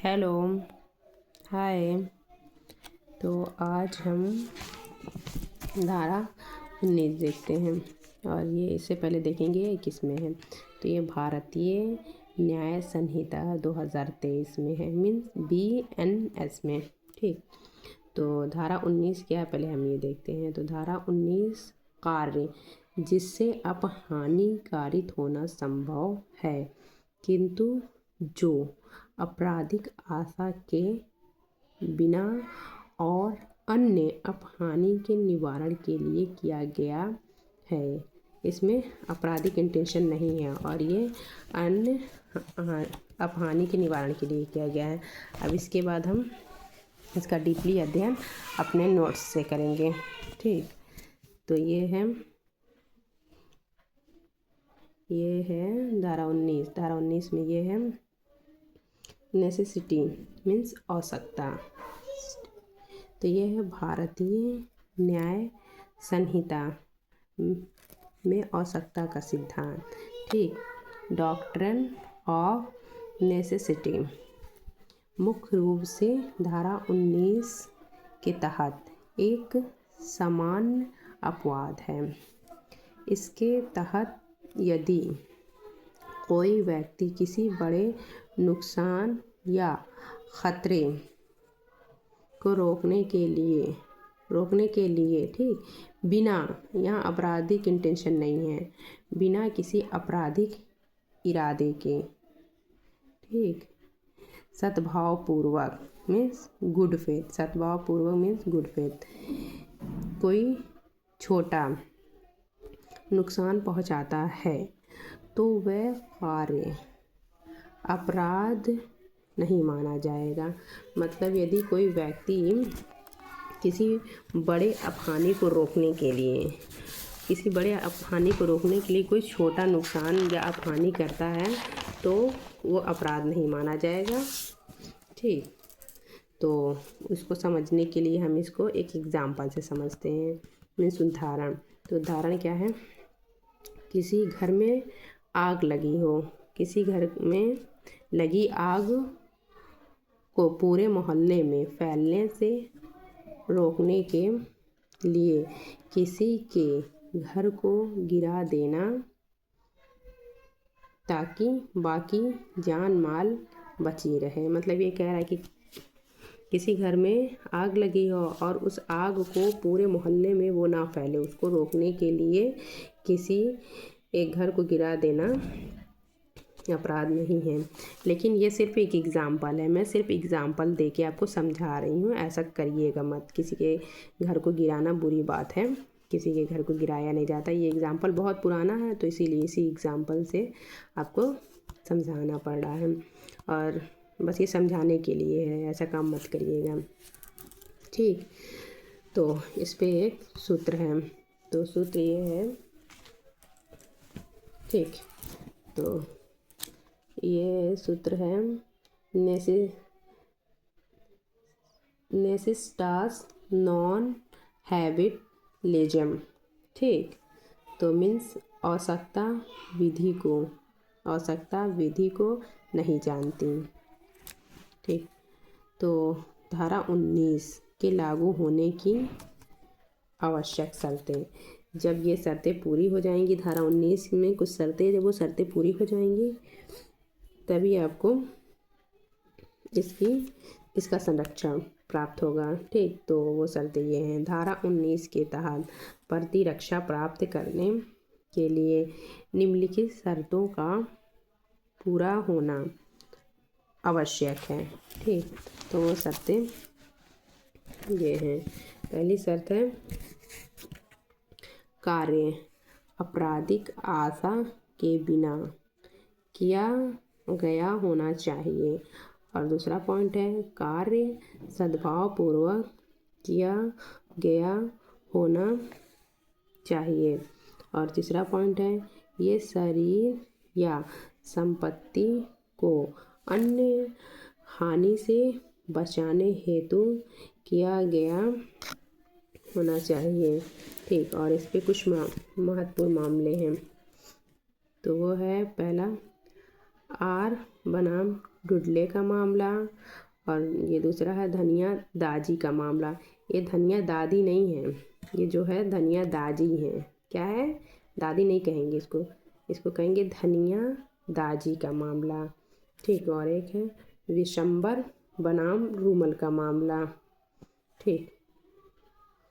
Hello. हाय। तो आज हम धारा 19 देखते हैं और ये इससे पहले देखेंगे किस में है। तो ये भारतीय न्याय संहिता 2023 में है, मीन्स BNS में। ठीक, तो धारा 19 क्या है पहले हम ये देखते हैं। तो धारा 19 कार्य जिससे अपहानि कारित होना संभव है किंतु जो आपराधिक आशा के बिना और अन्य अपहानि के निवारण के लिए किया गया है। इसमें आपराधिक इंटेंशन नहीं है और ये अन्य अपहानि के निवारण के लिए किया गया है। अब इसके बाद हम इसका डीपली अध्ययन अपने नोट्स से करेंगे। ठीक, तो ये है धारा 19। धारा 19 में ये है नेसेसिटी, मीन्स आवश्यकता। तो ये है भारतीय न्याय संहिता में आवश्यकता का सिद्धांत। ठीक, डॉक्ट्रिन ऑफ नेसेसिटी मुख्य रूप से धारा 19 के तहत एक सामान्य अपवाद है। इसके तहत यदि कोई व्यक्ति किसी बड़े नुकसान या खतरे को रोकने के लिए ठीक, बिना, यहाँ आपराधिक इंटेंशन नहीं है, बिना किसी आपराधिक इरादे के, ठीक, सद्भावपूर्वक मीन्स गुड फेथ, सद्भावपूर्वक मीन्स गुड फेथ, कोई छोटा नुकसान पहुंचाता है तो वह कार्य अपराध नहीं माना जाएगा। मतलब यदि कोई व्यक्ति किसी बड़े अपहानि को रोकने के लिए कोई छोटा नुकसान या अपहानि करता है तो वो अपराध नहीं माना जाएगा। ठीक, तो उसको समझने के लिए हम इसको एक एग्जाम्पल से समझते हैं, मीन्स उदाहरण। तो उदाहरण क्या है, किसी घर में आग लगी हो, किसी घर में लगी आग को पूरे मोहल्ले में फैलने से रोकने के लिए किसी के घर को गिरा देना ताकि बाकी जान माल बची रहे। मतलब ये कह रहा है कि किसी घर में आग लगी हो और उस आग को पूरे मोहल्ले में वो ना फैले, उसको रोकने के लिए किसी एक घर को गिरा देना अपराध नहीं है। लेकिन ये सिर्फ एक एग्ज़ाम्पल है, मैं सिर्फ एग्ज़ाम्पल दे के आपको समझा रही हूँ, ऐसा करिएगा मत। किसी के घर को गिराना बुरी बात है, किसी के घर को गिराया नहीं जाता। ये एग्ज़ाम्पल बहुत पुराना है तो इसीलिए इसी एग्ज़ाम्पल से आपको समझाना पड़ रहा है और बस ये समझाने के लिए है, ऐसा काम मत करिएगा। ठीक, तो इस पे एक सूत्र है, तो सूत्र ये है, ठीक, तो ये सूत्र है नेसेसिtas नॉन हैबिटलिज्म। ठीक, तो मीन्स आवश्यकता विधि को नहीं जानती। ठीक, तो धारा 19 के लागू होने की आवश्यक शर्तें, जब ये शर्तें पूरी हो जाएंगी, धारा 19 में कुछ शर्तें, जब वो शर्तें पूरी हो जाएंगी तभी आपको इसका संरक्षण प्राप्त होगा। ठीक, तो वो शर्तें ये हैं। धारा 19 के तहत प्रतिरक्षा प्राप्त करने के लिए निम्नलिखित शर्तों का पूरा होना आवश्यक है। ठीक, तो वो शर्तें ये हैं। पहली शर्त है कार्य आपराधिक आशा के बिना किया गया होना चाहिए, और दूसरा पॉइंट है कार्य सद्भावपूर्वक किया गया होना चाहिए, और तीसरा पॉइंट है ये शरीर या संपत्ति को अन्य हानि से बचाने हेतु किया गया होना चाहिए। ठीक, और इस पे कुछ महत्वपूर्ण मामले हैं। तो वो है पहला, आर बनाम डुडले का मामला। और ये दूसरा है धनिया दाजी का मामला। ये धनिया दादी नहीं है, ये जो है धनिया दाजी है। क्या है? दादी नहीं कहेंगे इसको, इसको कहेंगे धनिया दाजी का मामला। ठीक, और एक है विशंबर बनाम रूमल का मामला। ठीक।